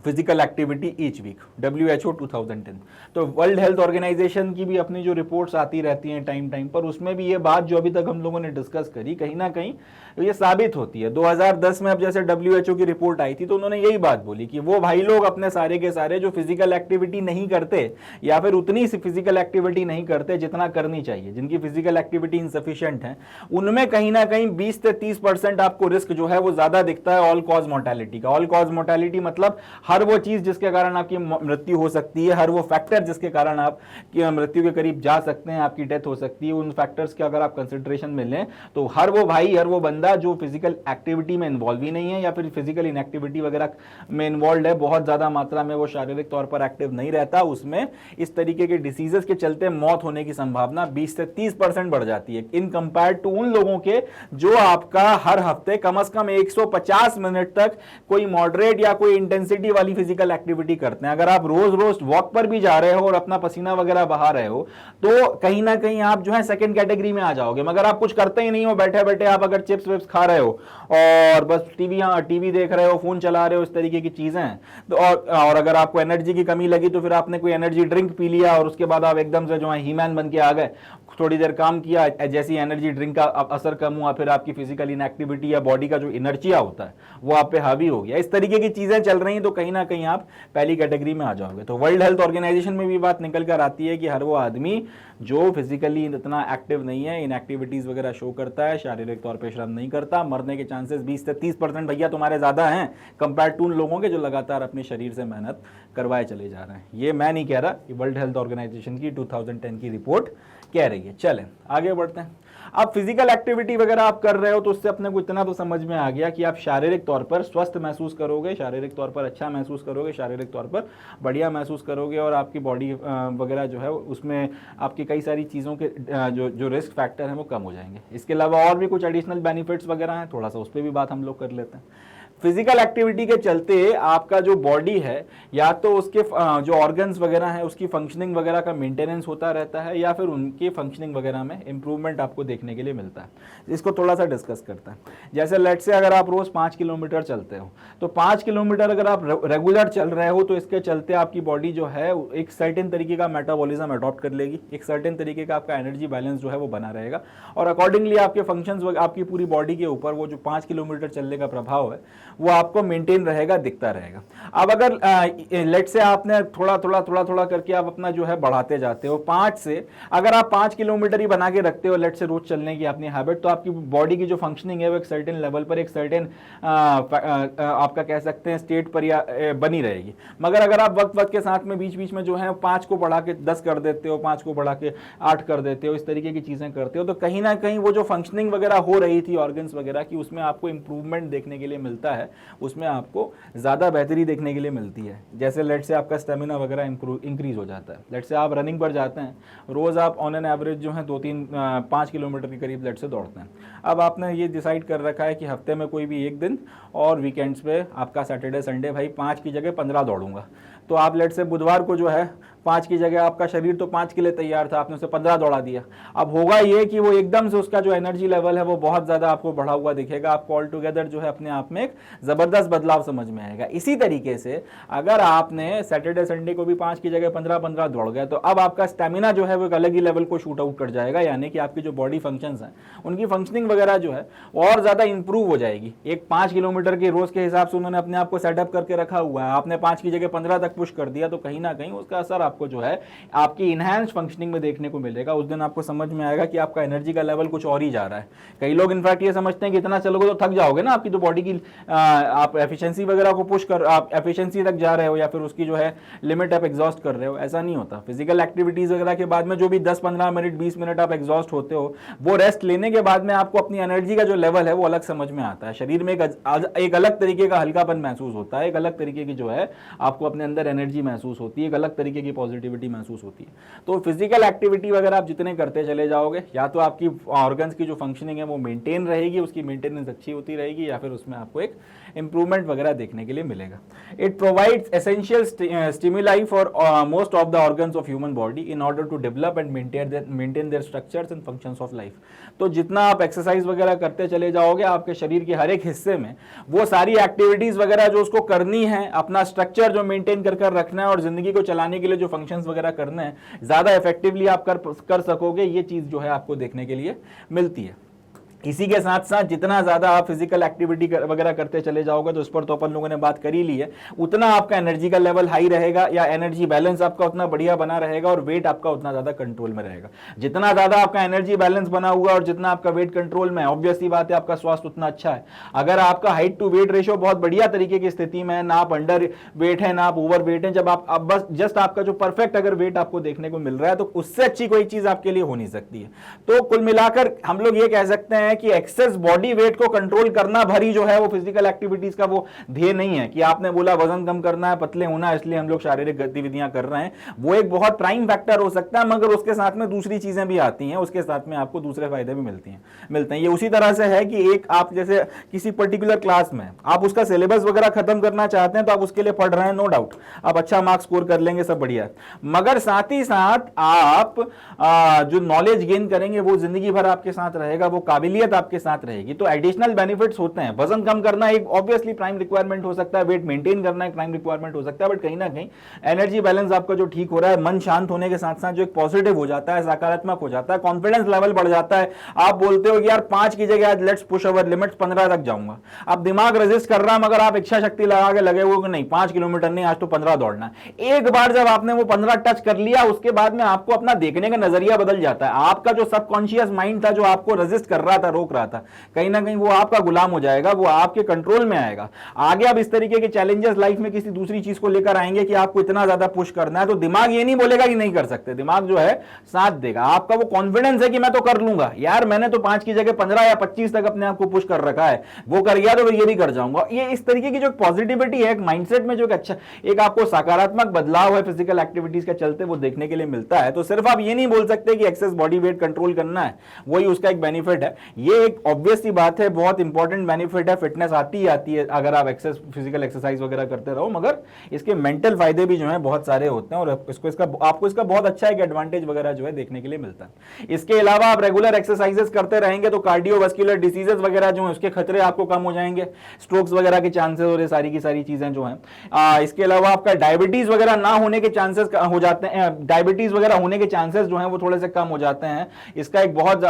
physical activity each week. WHO 2010। तो world health organisation की भी अपनी जो reports आती रहती हैं time time पर, उसमें भी ये बात जो अभी तक हम लोगों ने डिस्कस करी कहीं ना कहीं ये साबित होती है। 2010 में अब जैसे WHO की रिपोर्ट आई थी तो उन्होंने यही बात बोली कि वो भाई लोग अपने सारे के सारे जो फिजिकल एक्टिविटी नहीं करते या फिर उतनी फिजिकल एक्टिविटी नहीं करते जितना करनी चाहिए, जिनकी फिजिकल एक्टिविटी इनसफिशिएंट है, उनमें कहीं ना कहीं 20 से 30% आपको रिस्क जो है वो ज्यादा दिखता है ऑल कॉज मोर्टेलिटी का। ऑल कॉज मोर्टेलिटी मतलब हर वो चीज जिसके कारण आपकी मृत्यु हो सकती है, हर वो फैक्टर जिसके कारण आप मृत्यु के करीब जा सकते हैं, आपकी डेथ हो सकती है, उन फैक्टर्स के अगर आप कंसिडरेशन में लें तो हर वो भाई, हर वो बंदा जो फिजिकल एक्टिविटी में इन्वॉल्व ही नहीं है या फिर फिजिकल इनएक्टिविटी वगैरह में इन्वॉल्व है, बहुत ज्यादा मात्रा में वो शारीरिक तौर पर एक्टिव नहीं रहता, उसमें इस तरीके के डिसीजेस के चलते मौत होने की संभावना 20 से 30% बढ़ जाती है इन कंपेयर टू उन लोगों के जो आपका हर हफ्ते कम से कम 150 मिनट तक कोई मॉडरेट या कोई इंटेंसिटी वाली फिजिकल एक्टिविटी करते हैं। अगर आप रोज रोज वॉक पर भी जा रहे हो और अपना पसीना वगैरह बहा रहे हो तो कहीं ना कहीं आप जो है सेकंड कैटेगरी में आ जाओगे। मगर आप कुछ करते ही नहीं हो, बैठे बैठे आप अगर चिप्स विप्स खा रहे हो और बस टीवी देख रहे हो, फोन चला रहे हो, इस तरीके की चीजें तो और अगर आपको एनर्जी की कमी लगी तो फिर आपने कोई एनर्जी ड्रिंक पी लिया और उसके बाद आप एकदम से जो है हीमैन बन के आ गए, थोड़ी देर काम किया, जैसी एनर्जी ड्रिंक का असर कम हुआ फिर आपकी फिजिकल इनएक्टिविटी या बॉडी का जो इनर्जिया होता है वो आप पे हावी हो गया। इस तरीके की चीजें चल रही हैं तो कहीं ना कहीं आप पहली कैटेगरी में आ जाओगे। तो वर्ल्ड हेल्थ ऑर्गेनाइजेशन में भी बात निकल कर आती है कि हर वो आदमी जो फिजिकली इतना एक्टिव नहीं है, इनएक्टिविटीज वगैरह शो करता है, शारीरिक तौर पर श्रम नहीं करता, मरने के चांसेस 20 से 30% भैया तुम्हारे ज्यादा हैं कंपेयर टू उन लोगों के जो लगातार अपने शरीर से मेहनत करवाए चले जा रहे हैं। ये मैं नहीं कह रहा, ये वर्ल्ड हेल्थ ऑर्गेनाइजेशन की 2010 की रिपोर्ट कह रही है। चलें आगे बढ़ते हैं। आप फिजिकल एक्टिविटी वगैरह आप कर रहे हो तो उससे अपने को इतना तो समझ में आ गया कि आप शारीरिक तौर पर स्वस्थ महसूस करोगे, शारीरिक तौर पर अच्छा महसूस करोगे, शारीरिक तौर पर बढ़िया महसूस करोगे और आपकी बॉडी वगैरह जो है उसमें आपकी कई सारी चीज़ों के जो रिस्क फैक्टर हैं वो कम हो जाएंगे। इसके अलावा और भी कुछ एडिशनल बेनिफिट्स वगैरह हैं, थोड़ा सा उस पर भी बात हम लोग कर लेते हैं। फिजिकल एक्टिविटी के चलते आपका जो बॉडी है या तो उसके जो ऑर्गन्स वगैरह हैं उसकी फंक्शनिंग वगैरह का मेंटेनेंस होता रहता है या फिर उनकी फंक्शनिंग वगैरह में इंप्रूवमेंट आपको देखने के लिए मिलता है। इसको थोड़ा सा डिस्कस करते हैं। जैसे लेट से अगर आप रोज 5 किलोमीटर चलते हो तो 5 किलोमीटर अगर आप रेगुलर चल रहे हो तो इसके चलते आपकी बॉडी जो है एक सर्टेन तरीके का मेटाबॉलिज्म अडॉप्ट कर लेगी, एक सर्टेन तरीके का आपका एनर्जी बैलेंस जो है वो बना रहेगा और अकॉर्डिंगली आपके फंक्शंस आपकी पूरी बॉडी के ऊपर वो जो 5 किलोमीटर चलने का प्रभाव है वो आपको मेंटेन रहेगा, दिखता रहेगा। अब अगर लेट से आपने थोड़ा करके आप अपना जो है बढ़ाते जाते हो 5 से, अगर आप 5 किलोमीटर ही बना के रखते हो लेट से रोज चलने की अपनी हैबिट, तो आपकी बॉडी की जो फंक्शनिंग है वो एक सर्टेन लेवल पर, एक सर्टेन आपका कह सकते हैं स्टेट पर या बनी रहेगी। मगर अगर आप वक्त के साथ में बीच में जो है 5 को बढ़ा के 10 कर देते हो, 5 को बढ़ा के 8 कर देते हो, इस तरीके की चीजें करते हो तो कहीं ना कहीं वो जो फंक्शनिंग वगैरह हो रही थी ऑर्गन्स वगैरह की उसमें आपको इंप्रूवमेंट देखने के लिए मिलता है, उसमें आपको ज़्यादा बेहतरी देखने के लिए मिलती है। जैसे लेट से आपका स्टेमिना वगैरह इंक्रीज हो जाता है। लेट से आप रनिंग पर जाते हैं, रोज़ आप ऑन एन एवरेज जो है 5 किलोमीटर के करीब लेट से दौड़ते हैं। अब आपने ये डिसाइड कर रखा है कि हफ्ते में कोई भी एक दिन और वीकेंड्स पे आपका सैटरडे संडे भाई 5 की जगह 15 दौड़ूंगा, तो आप लेट से बुधवार को जो है 5 की जगह आपका शरीर तो 5 के लिए तैयार था, आपने उसे 15 दौड़ा दिया। अब होगा ये कि वो एकदम से उसका जो एनर्जी लेवल है वो बहुत ज़्यादा आपको बढ़ा हुआ दिखेगा, आपको ऑल टुगेदर जो है अपने आप में एक ज़बरदस्त बदलाव समझ में आएगा। इसी तरीके से अगर आपने सैटरडे संडे को भी 5 की जगह 15 दौड़ गए तो अब आपका स्टेमिना जो है वो एक अलग ही लेवल को शूट आउट कर जाएगा, यानी कि आपकी जो बॉडी फंक्शंस हैं उनकी फंक्शनिंग वगैरह जो है और ज़्यादा इंप्रूव हो जाएगी। एक 5 किलोमीटर के रोज़ के हिसाब से उन्होंने अपने आप को सेटअप करके रखा हुआ है, आपने 5 की जगह 15 तक पुश कर दिया तो कहीं ना कहीं उसका असर आपको जो है आपकी इनहैंस फंक्शनिंग में देखने को मिलेगा। उस दिन आपको समझ में आएगा कि आपका एनर्जी का लेवल कुछ और ही जा रहा है। कई लोग इनफैक्ट ये समझते हैं कि इतना चलोगे तो थक जाओगे ना, आपकी तो बॉडी की आप एफिशिएंसी वगैरह को पुश कर आप एफिशिएंसी तक जा रहे हो या फिर उसकी जो है लिमिट आप एग्जॉस्ट कर रहे हो, ऐसा नहीं होता। फिजिकल एक्टिविटीज वगैरह के बाद में जो भी 10-15 मिनट 20 मिनट आप एग्जॉस्ट होते हो वो रेस्ट लेने के बाद में आपको अपनी एनर्जी का जो लेवल है वो अलग समझ में आता है। शरीर में एक अलग तरीके का हल्कापन महसूस होता है, एक अलग तरीके की जो है आपको अपने अंदर एनर्जी महसूस होती है, एक अलग तरीके की पॉजिटिविटी महसूस होती है। तो फिजिकल एक्टिविटी वगैरह आप जितने करते चले जाओगे या तो आपकी ऑर्गन्स की जो फंक्शनिंग है वो मेंटेन रहेगी, उसकी मेंटेनेंस अच्छी होती रहेगी, या फिर उसमें आपको एक इंप्रूवमेंट वगैरह देखने के लिए मिलेगा। It provides essential stimuli for most of the organs of human body in order to develop and maintain their structures and functions of life. तो जितना आप एक्सरसाइज वगैरह करते चले जाओगे आपके शरीर के हर एक हिस्से में वो सारी एक्टिविटीज वगैरह जो उसको करनी है, अपना स्ट्रक्चर जो मेंटेन कर रखना है और जिंदगी को चलाने के लिए जो फंक्शंस वगैरह करना है ज्यादा इफेक्टिवली आप कर सकोगे, ये चीज जो है आपको देखने के लिए मिलती है। इसी के साथ साथ जितना ज़्यादा आप फिजिकल एक्टिविटी वगैरह करते चले जाओगे, तो इस पर तो अपन लोगों ने बात कर ही ली है, उतना आपका एनर्जी का लेवल हाई रहेगा या एनर्जी बैलेंस आपका उतना बढ़िया बना रहेगा और वेट आपका उतना ज़्यादा कंट्रोल में रहेगा। जितना ज़्यादा आपका एनर्जी बैलेंस बना हुआ और जितना आपका वेट कंट्रोल में है, ऑब्वियस सी बात है आपका स्वास्थ्य उतना अच्छा है। अगर आपका हाइट टू वेट रेशियो बहुत बढ़िया तरीके की स्थिति में है, ना आप अंडर वेट है ना आप ओवर वेट है, जब आप बस जस्ट आपका जो परफेक्ट अगर वेट आपको देखने को मिल रहा है, तो उससे अच्छी कोई चीज़ आपके लिए हो नहीं सकती है। तो कुल मिलाकर हम लोग ये कह सकते हैं कि एक्सेस बॉडी वेट को कंट्रोल करना भरी जो है वो फिजिकल एक्टिविटीज का वो ध्येय नहीं है कि आपने बोला वजन कम करना है, पतले होना है, इसलिए हम लोग शारीरिक गतिविधियां कर रहे हैं। वो एक बहुत प्राइम फैक्टर हो सकता है, मगर उसके साथ में दूसरी चीजें भी आती हैं, उसके साथ में आपको दूसरे फायदे भी मिलते हैं। ये उसी तरह से है कि एक आप जैसे किसी पर्टिकुलर क्लास में आप उसका सिलेबस वगैरह खत्म करना चाहते हैं, तो आप उसके लिए पढ़ रहे हैं, नो डाउट आप अच्छा मार्क्स स्कोर कर लेंगे, सब बढ़िया है। मगर साथ ही साथ आप जो नॉलेज गेन करेंगे वो जिंदगी भर आपके साथ रहेगा, वो काबिलियत आपके साथ रहेगी। तो एडिशनल बेनिफिट्स होते हैं। वजन कम करना एक ऑब्वियसली प्राइम रिक्वायरमेंट हो सकता है, वेट मेंटेन करना एक प्राइम रिक्वायरमेंट हो सकता है, बट कहीं ना कहीं एनर्जी बैलेंस आपका जो ठीक हो रहा है, मन शांत होने के साथ साथ जो एक पॉजिटिव हो जाता है, सकारात्मक हो जाता है, कॉन्फिडेंस लेवल बढ़ जाता है। आप बोलते हो कि यार 5 की जगह आज लेट्स पुश अवर लिमिट्स 15 तक जाऊंगा। अब दिमाग रेजिस्ट कर रहा है, मगर आप इच्छा शक्ति लगा के लगे हुए कि नहीं 5 किलोमीटर नहीं, आज तो 15 दौड़ना है। एक बार जब आपने वो 15 टच कर लिया, उसके बाद में आपको अपना देखने का नजरिया बदल जाता है। आपका जो सबकॉन्शियस माइंड था, जो आपको रेजिस्ट कर रहा था, रोक रहा था, कहीं ना कहीं वो आपका गुलाम हो जाएगा, वो आपके कंट्रोल में आएगा। आगे आप इस तरीके के चैलेंजेस लाइफ में किसी दूसरी चीज को लेकर आएंगे कि आपको इतना ज्यादा पुश करना है, तो दिमाग ये नहीं बोलेगा कि नहीं कर सकते, दिमाग जो है साथ देगा। आपका वो कॉन्फिडेंस है कि मैं तो कर लूंगा यार, मैंने तो 5 की जगह 15 या 25 तक अपने आप को पुश कर रखा है, वो कर गया तो ये भी कर जाऊंगा। ये इस तरीके की जो पॉजिटिविटी है, एक माइंडसेट में जो अच्छा एक आपको सकारात्मक बदलाव है फिजिकल एक्टिविटीज के चलते, वो देखने के लिए मिलता है। तो सिर्फ आप ये नहीं बोल सकते कि एक्सेस बॉडी वेट कंट्रोल करना है, वही उसका एक बेनिफिट है। ये एक ऑब्वियस सी बात है, बहुत इंपॉर्टेंट बेनिफिट है। फिटनेस आती ही आती है अगर आप फिजिकल एक्सरसाइज वगैरह करते रहो, मगर इसके मेंटल फायदे भी जो है बहुत सारे होते हैं और आपको इसका बहुत अच्छा एक एडवांटेज वगैरह जो है देखने के लिए मिलता है। इसके अलावा आप रेगुलर एक्सरसाइजेस करते रहेंगे तो कार्डियोवास्कुलर डिसीजेस वगैरह जो है उसके खतरे आपको कम हो जाएंगे, स्ट्रोक्स वगैरह के चांसेस और ये सारी की सारी चीजें जो हैं। इसके अलावा आपका डायबिटीज वगैरह ना होने के चांसेस हो जाते हैं, डायबिटीज वगैरह होने के चांसेस जो हैं वो थोड़े से कम हो जाते हैं। इसका एक बहुत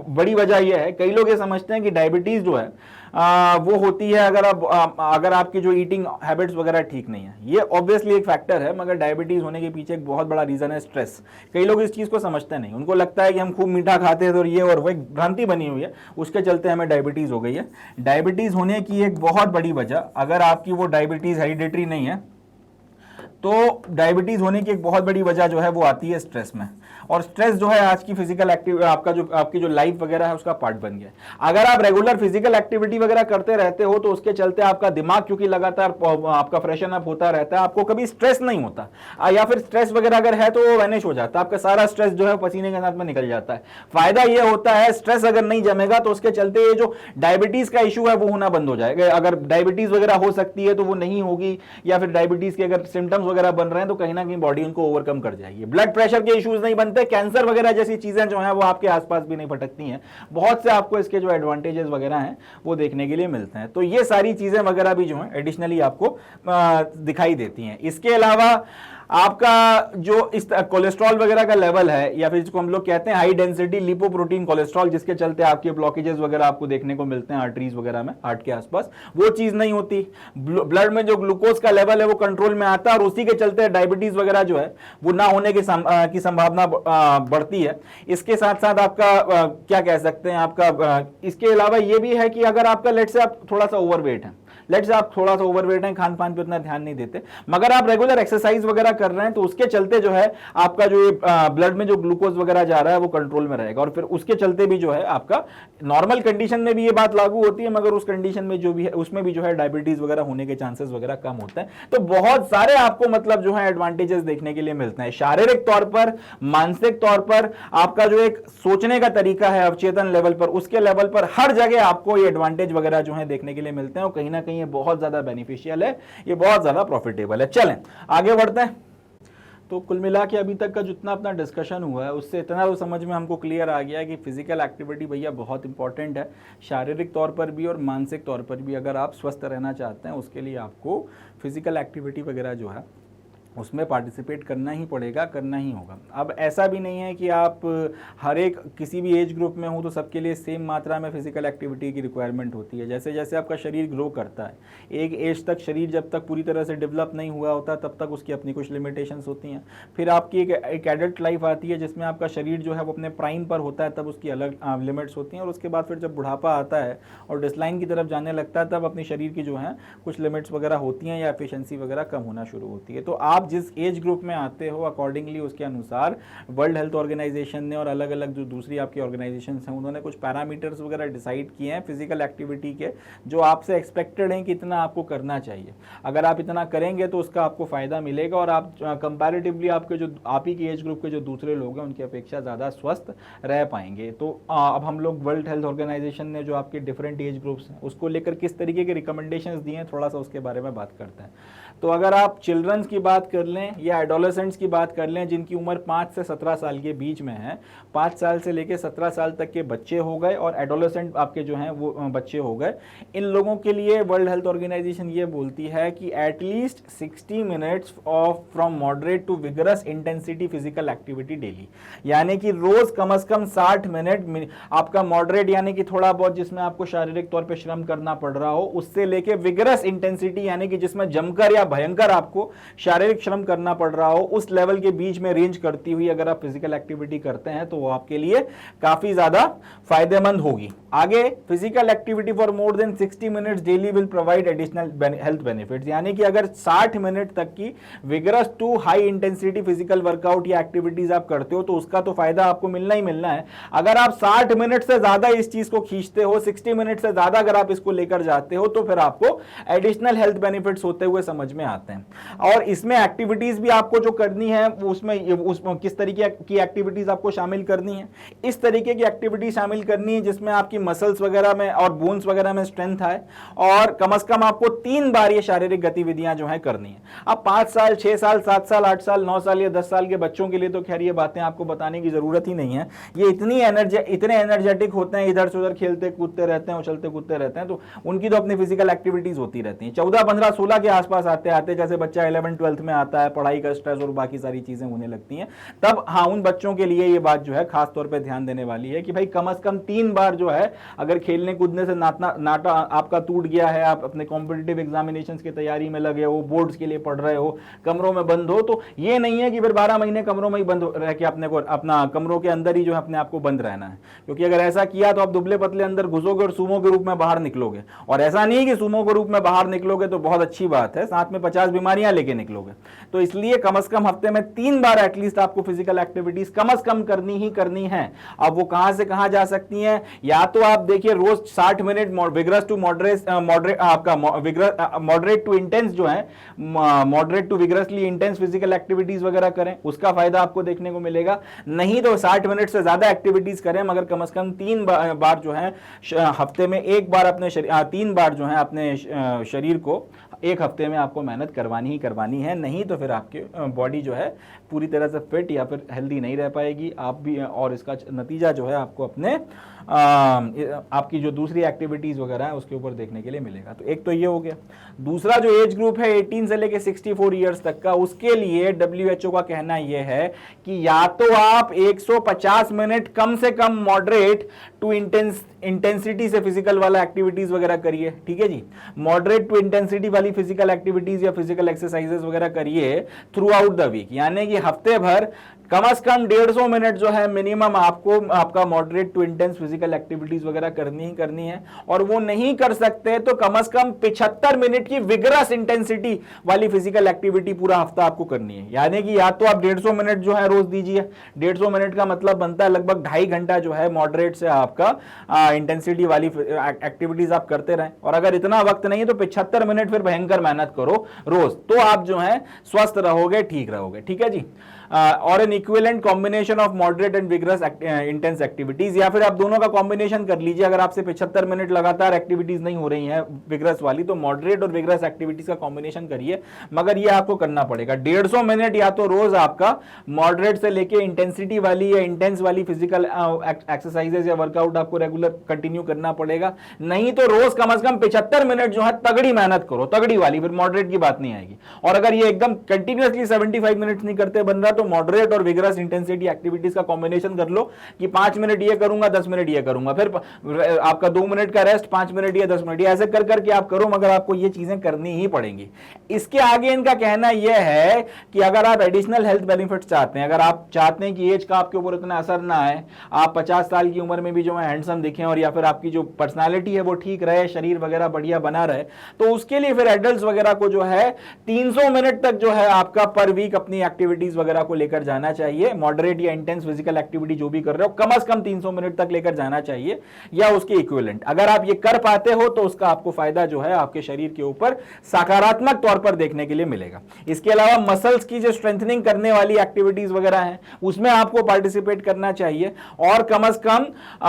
बड़ी वजह यह है, कई लोग ये समझते हैं कि डायबिटीज जो है वो होती है अगर आपकी जो ईटिंग हैबिट्स वगैरह ठीक नहीं है। ये ऑब्वियसली एक फैक्टर है, मगर डायबिटीज होने के पीछे एक बहुत बड़ा रीजन है स्ट्रेस। कई लोग इस चीज को समझते नहीं, उनको लगता है कि हम खूब मीठा खाते हैं तो ये, और वो एक भ्रांति बनी हुई है, उसके चलते हमें डायबिटीज हो गई है। डायबिटीज होने की एक बहुत बड़ी वजह, अगर आपकी वो डायबिटीज हेरिडिटरी नहीं है, तो डायबिटीज होने की एक बहुत बड़ी वजह जो है वो आती है स्ट्रेस में। और स्ट्रेस जो है आज की फिजिकल एक्टिविटी आपकी जो लाइफ वगैरह है उसका पार्ट बन गया। अगर आप रेगुलर फिजिकल एक्टिविटी वगैरह करते रहते हो तो उसके चलते आपका दिमाग क्योंकि लगातार आपका फ्रेशन अप होता रहता है, आपको कभी स्ट्रेस नहीं होता, या फिर स्ट्रेस वगैरह अगर है तो वो वैनिश हो जाता है, आपका सारा स्ट्रेस जो है पसीने के साथ में निकल जाता है। फायदा ये होता है स्ट्रेस अगर नहीं जमेगा तो उसके चलते ये जो डायबिटीज का इशू है वो होना बंद हो जाएगा। अगर डायबिटीज वगैरह हो सकती है तो वो नहीं होगी, या फिर डायबिटीज के अगर सिम्टम्स वगैरह बन रहे हैं तो कहीं ना कहीं बॉडी उनको ओवरकम कर जाएगी। ब्लड प्रेशर के इश्यूज नहीं बनते, कैंसर वगैरह जैसी चीजें जो हैं वो आपके आसपास भी नहीं भटकती हैं। बहुत से आपको इसके जो एडवांटेजेस वगैरह हैं वो देखने के लिए मिलते हैं। तो ये सारी चीजें वगैरह भी जो हैं एडिशनली आपको दिखाई देती हैं। इसके अलावा आपका जो इस कोलेस्ट्रॉल वगैरह का लेवल है, या फिर जिसको हम लोग कहते हैं हाई डेंसिटी लिपोप्रोटीन कोलेस्ट्रॉल, जिसके चलते आपके ब्लॉकेजेस वगैरह आपको देखने को मिलते हैं आर्टरीज वगैरह में, हार्ट के आसपास, वो चीज नहीं होती। ब्लड में जो ग्लूकोज का लेवल है वो कंट्रोल में आता है, और उसी के चलते डायबिटीज वगैरह जो है वो ना होने की संभावना बढ़ती है। इसके साथ साथ आपका क्या कह सकते हैं, आपका इसके अलावा ये भी है कि अगर आपका लेट से आप थोड़ा सा ओवरवेट है, लेट्स से आप थोड़ा सा ओवरवेट हैं, खान पान पे उतना ध्यान नहीं देते, मगर आप रेगुलर एक्सरसाइज वगैरह कर रहे हैं, तो उसके चलते जो है आपका जो ब्लड में जो ग्लूकोज वगैरह जा रहा है वो कंट्रोल में रहेगा, और फिर उसके चलते भी जो है आपका नॉर्मल कंडीशन में भी ये बात लागू होती है, मगर उस कंडीशन में जो भी है उसमें भी जो है डायबिटीज वगैरह होने के चांसेस वगैरह कम होते हैं। तो बहुत सारे आपको मतलब जो है एडवांटेजेस देखने के लिए मिलते हैं, शारीरिक तौर पर, मानसिक तौर पर, आपका जो एक सोचने का तरीका है अवचेतन लेवल पर, उसके लेवल पर हर जगह आपको ये एडवांटेज वगैरह जो है देखने के लिए मिलते हैं, और कहीं ना कहीं ये बहुत ज्यादा बेनिफिशियल है, ये बहुत ज्यादा प्रॉफिटेबल है। चलें आगे बढ़ते हैं। तो कुल मिला के अभी तक का जितना अपना डिस्कशन हुआ है उससे इतना तो समझ में हमको क्लियर आ गया है कि फिजिकल एक्टिविटी भैया बहुत इंपॉर्टेंट है, शारीरिक तौर पर भी और मानसिक तौर पर भी। अगर आप स्वस्थ रहना चाहते हैं उसके लिए आपको फिजिकल एक्टिविटी वगैरह जो है उसमें पार्टिसिपेट करना ही पड़ेगा, करना ही होगा। अब ऐसा भी नहीं है कि आप हर एक किसी भी एज ग्रुप में हो तो सबके लिए सेम मात्रा में फिजिकल एक्टिविटी की रिक्वायरमेंट होती है। जैसे जैसे आपका शरीर ग्रो करता है, एक एज तक शरीर जब तक पूरी तरह से डेवलप नहीं हुआ होता तब तक उसकी अपनी कुछ लिमिटेशंस होती हैं। फिर आपकी एक एडल्ट लाइफ आती है जिसमें आपका शरीर जो है वो अपने प्राइम पर होता है, तब उसकी अलग लिमिट्स होती हैं। और उसके बाद फिर जब बुढ़ापा आता है और डिक्लाइन की तरफ जाने लगता है तब अपनी शरीर की जो है कुछ लिमिट्स वगैरह होती हैं या एफिशिएंसी वगैरह कम होना शुरू होती है। तो आप जिस एज ग्रुप में आते हो अकॉर्डिंगली उसके अनुसार वर्ल्ड हेल्थ ऑर्गेनाइजेशन ने और अलग अलग जो दूसरी आपकी ऑर्गेनाइजेशन हैं उन्होंने कुछ पैरामीटर्स वगैरह डिसाइड किए हैं फिजिकल एक्टिविटी के, जो आपसे एक्सपेक्टेड हैं कि इतना आपको करना चाहिए। अगर आप इतना करेंगे तो उसका आपको फायदा मिलेगा और आप कंपैरेटिवली आपके जो आप ही के एज ग्रुप के जो दूसरे लोग हैं उनकी अपेक्षा ज़्यादा स्वस्थ रह पाएंगे। तो अब हम लोग वर्ल्ड हेल्थ ऑर्गेनाइजेशन ने जो आपके डिफरेंट एज ग्रुप्स हैं उसको लेकर किस तरीके के रिकमेंडेशंस दिए हैं थोड़ा सा उसके बारे में बात करते हैं। तो अगर आप चिल्ड्रंस की बात कर लें या एडोलेसेंट्स की बात कर लें जिनकी उम्र 5 से 17 साल के बीच में है, 5 साल से लेकर 17 साल तक के बच्चे हो गए और एडोलेसेंट आपके जो हैं वो बच्चे हो गए, इन लोगों के लिए वर्ल्ड हेल्थ ऑर्गेनाइजेशन ये बोलती है कि at least 60 minutes of from moderate to vigorous intensity physical activity daily, यानी कि रोज कम से कम 60 मिनट आपका मॉडरेट यानी कि थोड़ा बहुत जिसमें आपको शारीरिक तौर पर श्रम करना पड़ रहा हो, उससे लेके विगरस इंटेंसिटी यानी कि जिसमें जमकर या भयंकर आपको शारीरिक श्रम करना पड़ रहा हो, उस लेवल के बीच में रेंज करती हुई अगर आप फिजिकल एक्टिविटी करते हैं तो वो आपके लिए काफी ज्यादा फायदेमंद होगी। आगे physical activity for more than 60 minutes daily will provide additional health benefits, यानी कि अगर 60 मिनट तक की vigorous to high intensity physical workout या एक्टिविटीज आप करते हो तो उसका तो फायदा आपको मिलना ही मिलना है। अगर आप 60 मिनट से ज्यादा इस चीज को खींचते हो, 60 मिनट से ज्यादा अगर आप इसको लेकर जाते हो तो फिर आपको एडिशनल हेल्थ बेनिफिट्स होते हुए समझ में आते हैं। और इसमें एक्टिविटीज भी आपको जो करनी है उसमें किस तरीके की एक्टिविटीज आपको शामिल करनी है, इस तरीके की एक्टिविटी शामिल करनी है जिसमें आपकी मसल्स वगैरह में और बोन्स वगैरह में स्ट्रेंथ आए और कम से कम आपको 3 बार ये शारीरिक गतिविधियां जो है करनी है। अब 5 साल 6 साल 7 साल 8 साल 9 साल या 10 साल के बच्चों के लिए तो खैर ये बातें आपको बताने की जरूरत ही नहीं है, ये इतने एनर्जेटिक होते हैं, इधर से उधर खेलते कूदते रहते हैं, उछलते कूदते रहते हैं, तो उनकी तो अपनी फिजिकल एक्टिविटीज होती रहती हैं। 14 15 16 के आसपास आते आते जैसे बच्चा 11 12 में आता है, पढ़ाई का स्ट्रेस और बाकी सारी चीजें होने लगती हैं, तब हाँ उन बच्चों के लिए ये बात जो है खास तौर पे ध्यान देने वाली है कि भाई कम से कम 3 बार जो है अगर खेलने कूदने से नाटा आपका टूट गया है, आप अपने कॉम्पिटिटिव एग्जामिनेशंस की तैयारी में लगे हो, बोर्ड्स के लिए पढ़ रहे हो, कमरों में बंद हो, तो ये नहीं है कि फिर 12 महीने कमरों में ही बंद रह के अपने को अपना कमरों के अंदर ही जो है अपने आप को बंद रहना है, क्योंकि अगर ऐसा किया तो आप दुबले पतले अंदर घुसोगे और सूमो के रूप में बाहर निकलोगे। और ऐसा नहीं कि सूमो के रूप में बाहर निकलोगे तो बहुत अच्छी बात है, साथ में 50 बीमारियां लेके निकलोगे। तो इसलिए कम से कम हफ्ते में 3 बार एटलीस्ट आपको फिजिकल एक्टिविटीज कम से कम करनी ही करनी है। अब वो कहां से कहां जा सकती हैं, या तो आप देखिए रोज 60 मिनट विगरस टू मॉडरेट आपका मॉडरेट टू इंटेंस जो है moderate to vigorously intense physical activities वगैरह करें, उसका फायदा आपको देखने को मिलेगा। नहीं तो 60 मिनट से ज्यादा एक्टिविटीज करें मगर कम से कम 3 बार जो है हफ्ते में 1 बार अपने 3 बार जो है अपने शरीर को एक हफ्ते में आपको मेहनत करवानी ही करवानी है, नहीं तो फिर आपकी बॉडी जो है पूरी तरह से फिट या फिर हेल्दी नहीं रह पाएगी आप भी, और इसका नतीजा जो है आपको अपने आपकी जो दूसरी एक्टिविटीज वगैरह है उसके ऊपर देखने के लिए मिलेगा। तो एक तो ये हो गया। दूसरा जो एज ग्रुप है 18 से लेके 64 ईयर्स तक का, उसके लिए WHO का कहना यह है कि या तो आप 150 मिनट कम से कम मॉडरेट टू इंटेंसिटी से फिजिकल वाला एक्टिविटीज वगैरह करिए, ठीक है जी, मॉडरेट टू इंटेंसिटी वाली फिजिकल एक्टिविटीज या फिजिकल एक्सरसाइजेस वगैरह करिए थ्रू आउट द वीक, यानी कि हफ्ते भर कम से कम 150 मिनट जो है मिनिमम आपको आपका moderate to intense physical activities वगैरह करनी ही करनी है। और वो नहीं कर सकते तो कम से कम 75 मिनट की विगरस इंटेंसिटी वाली फिजिकल एक्टिविटी पूरा हफ्ता आपको करनी है, यानी कि या तो आप 150 मिनट जो है रोज दीजिए, 150 मिनट का मतलब बनता है लगभग 2.5 घंटा जो है मॉडरेट से आपका इंटेंसिटी वाली एक्टिविटीज आप करते रहें। और अगर इतना वक्त नहीं है तो 75 मिनट फिर भयंकर मेहनत करो रोज, तो आप जो है स्वस्थ रहोगे, ठीक रहोगे, ठीक है जी। और N equivalent combination of moderate and vigorous intense activities, या फिर आप दोनों का कॉम्बिनेशन कर लीजिए। अगर आपसे 75 मिनट लगातार एक्टिविटीज नहीं हो रही हैं विग्रस वाली, तो मॉडरेट और विग्रस एक्टिविटीज का कॉम्बिनेशन करिए, मगर ये आपको करना पड़ेगा 150 मिनट या तो रोज आपका मॉडरेट से लेके इंटेंसिटी वाली या इंटेंस वाली फिजिकल एक्सरसाइजेज या वर्कआउट आपको रेगुलर कंटिन्यू करना पड़ेगा। नहीं तो रोज कम से कम 75 मिनट जो है तगड़ी मेहनत करो, तगड़ी वाली, फिर मॉडरेट की बात नहीं आएगी। और अगर ये एकदम कंटिन्यूअसली 75 मिनट नहीं करते बन रहा, तो मॉडरेट और विग्रस इंटेंसिटी एक्टिविटीज का कॉम्बिनेशन कर लो कि 5 मिनट ये करूंगा, 10 मिनट ये करूंगा, फिर आपका 2 मिनट का रेस्ट, 5 मिनट या 10 मिनट, ऐसे कर करके आप करो, मगर आपको ये चीजें करनी ही पड़ेंगी। इसके आगे इनका कहना यह है कि अगर आप एडिशनल हेल्थ बेनिफिट्स चाहते हैं, अगर आप चाहते हैं कि एज का आपके ऊपर इतना असर ना आए, आप 50 साल की उम्र में भी जो है हैंडसम दिखें, और या फिर आपकी जो पर्सनालिटी है वो ठीक रहे, शरीर वगैरह बढ़िया बना रहे, तो उसके लिए फिर एडल्ट्स वगैरह को जो है 300 मिनट तक जो है आपका पर वीक अपनी एक्टिविटीज वगैरह को लेकर जाना चाहिए। मॉडरेट या इंटेंस फिजिकल एक्टिविटी जो भी कर रहे हो, कम से कम 300 मिनट तक लेकर जाना चाहिए या उसके इक्विवेलेंट। अगर आप ये कर पाते हो तो उसका आपको फायदा जो है आपके शरीर के ऊपर सकारात्मक तौर पर देखने के लिए मिलेगा। इसके अलावा मसल्स की जो स्ट्रेंथनिंग करने वाली एक्टिविटीज वगैरह हैं, उसमें आपको पार्टिसिपेट करना चाहिए, और कम से कम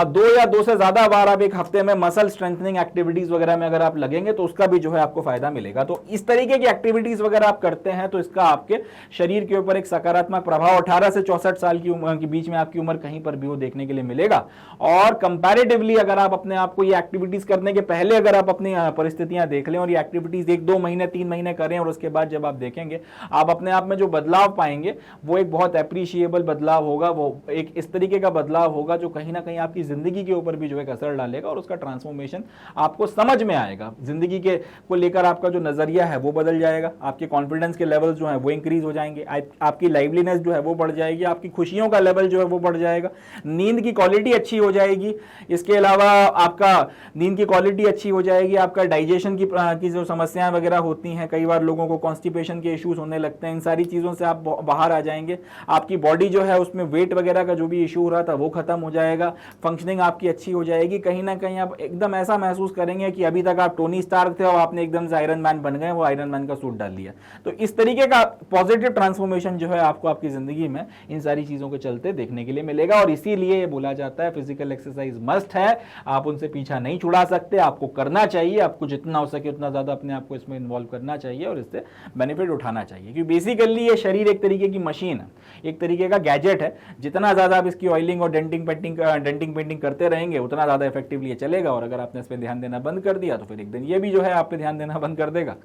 2 या 2 से ज्यादा बार आप एक हफ्ते में मसल स्ट्रेंथनिंग एक्टिविटीज वगैरह में अगर आप लगेंगे तो उसका भी जो है आपको फायदा मिलेगा। तो इस तरीके की एक्टिविटीज वगैरह आप करते हैं तो इसका आपके शरीर के ऊपर एक सकारात्मक प्रभाव 18 से 64 साल की उम्र के बीच में आपकी उम्र कहीं पर भी वो देखने के लिए मिलेगा। और कंपैरेटिवली अगर आप अपने आप को ये एक्टिविटीज करने के पहले अगर आप अपनी परिस्थितियां देख लें और ये एक्टिविटीज 1-2 महीने 3 महीने करें, और उसके बाद जब आप देखेंगे आप अपने आप में जो बदलाव पाएंगे वो एक बहुत एप्रिशिएबल बदलाव होगा। वो एक इस तरीके का बदलाव होगा जो कहीं ना कहीं आपकी जिंदगी के ऊपर भी जो है असर डालेगा, और उसका ट्रांसफॉर्मेशन आपको समझ में आएगा। जिंदगी के को लेकर आपका जो नजरिया है वो बदल जाएगा, आपके कॉन्फिडेंस के लेवल जो है वो इंक्रीज हो जाएंगे, आपकी लाइवलीनेस जो है वो बढ़ जाएगी, आपकी खुशियों का लेवल जो है वो बढ़ जाएगा, नींद की क्वालिटी अच्छी हो जाएगी। इसके अलावा आपका नींद की क्वालिटी अच्छी हो जाएगी, आपका डाइजेशन की जो समस्याएं वगैरह होती हैं, कई बार लोगों को कॉन्स्टिपेशन के इश्यूज होने लगते हैं, इन सारी चीज़ों से आप बाहर आ जाएंगे। आपकी बॉडी जो है उसमें वेट वगैरह का जो भी इशू हो रहा था वो खत्म हो जाएगा, फंक्शनिंग आपकी अच्छी हो जाएगी। कहीं ना कहीं आप एकदम ऐसा महसूस करेंगे कि अभी तक आप टोनी स्टार्क थे और आपने एकदम से आयरन मैन बन गए, वो आयरन मैन का सूट डाल लिया। तो इस तरीके का पॉजिटिव ट्रांसफॉर्मेशन जो है आपको आपकी जिंदगी में इन सारी चीजों के चलते देखने के लिए मिलेगा। और इसीलिए ये बोला जाता है फिजिकल एक्सरसाइज मस्ट है, आप उनसे पीछा नहीं छुड़ा सकते, आपको करना चाहिए, आपको जितना हो सके उतना ज्यादा अपने आप को इसमें इन्वॉल्व करना चाहिए और इससे बेनिफिट उठाना चाहिए। क्योंकि बेसिकली ये शरीर एक तरीके की मशीन है, एक तरीके का गैजेट है, जितना ज्यादा आप इसकी ऑयलिंग और डेंटिंग पेंटिंग करते रहेंगे उतना ज्यादा इफेक्टिवली ये चलेगा। और अगर आपने इस पर ध्यान देना बंद कर दिया तो फिर एक दिन ये भी जो है आप पे ध्यान देना बंद कर देगा,